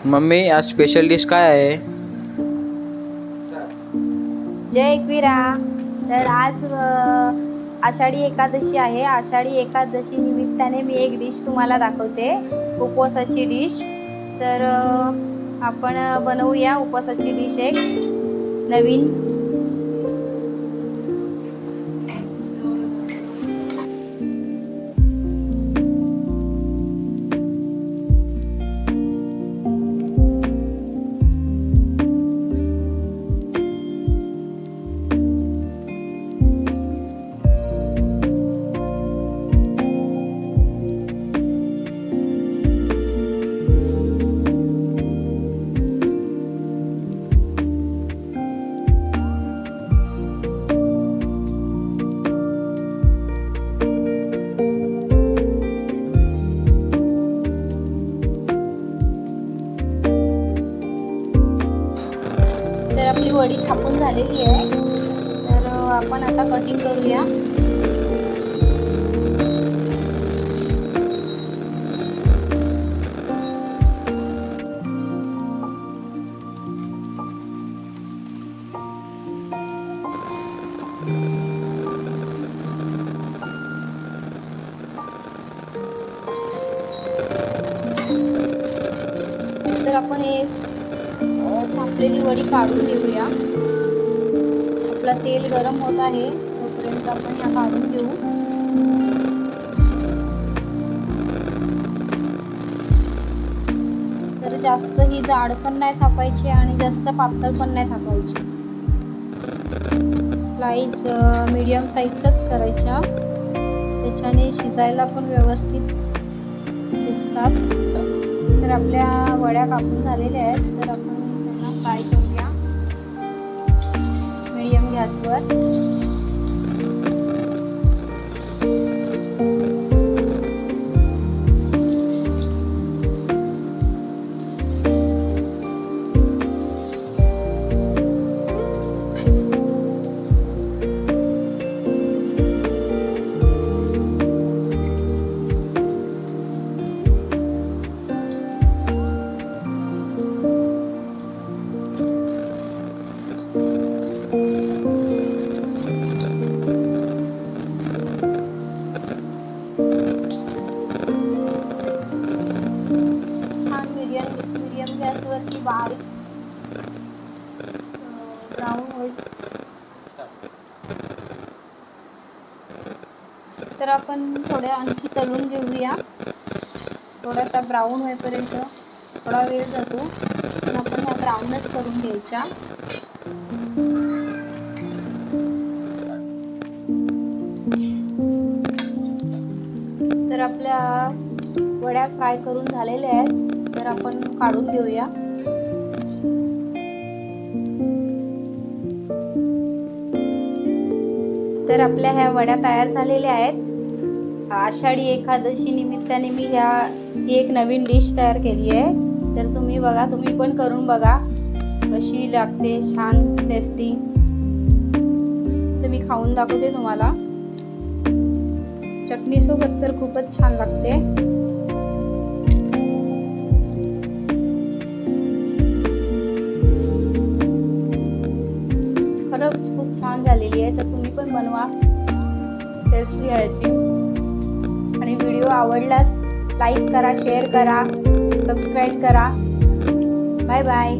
Mummy आज special dish काय आहे? जय एकवीरा। तर आज आषाढी एकादशी आहे। आषाढी एकादशी निमित्ताने मी एक डिश तुम्हाला दाखवते, उपवासाची डिश। तर आपण बनवूया उपवासाची डिश एक नवीन। तर आपली वडी थापून झालेली आहे। तर आपण आता कटिंग करूया। तर आपण हे थापलेली वडी काढून घेऊया। आपला तेल गरम होत आहे तोपर्यंत आपण ह्या काढून घेऊ। तर जास्त ही जाड पण नाही थापायची आणि जास्त पातळ पण नाही थापायची। स्लाइस मीडियम साईजच्याच करायच्या, त्याच्याने शिजायला पण व्यवस्थित शिजतात। तर आपल्या वड्या कापून झालेल्या आहेत। तर आपण त्यांना फ्राय करूया मीडियम गॅसवर। मीडियम गॅसवरती बारीक ब्राऊन होईल। तर आपण थोड्या आणखी तळून घेऊया। थोडासा ब्राऊन होईपर्यंत थोडा वेळ जातो, पण आपण ह्या ब्राऊनच करून घ्यायच्या। तर आपल्या वड्या फ्राय करून झालेल्या आहेत। तर आपण काढून घेऊया। तर आपल्या ह्या वड्या तयार झालेल्या आहेत। आषाढी एकादशी निमित्ताने मी ही एक नवीन डिश तयार केली आहे। तर तुम्ही बघा, तुम्ही पण करून बघा कशी लागते, छान टेस्टी। तर मी खाऊन दाखवते तुम्हाला। चटणी सोबत तर खूपच छान लागते। खरंच खूप छान झालेली आहे। तर तुम्ही पण बनवा, टेस्टी यायची। आणि व्हिडिओ आवडल्यास लाईक करा, शेअर करा, सबस्क्राईब करा। Bye bye.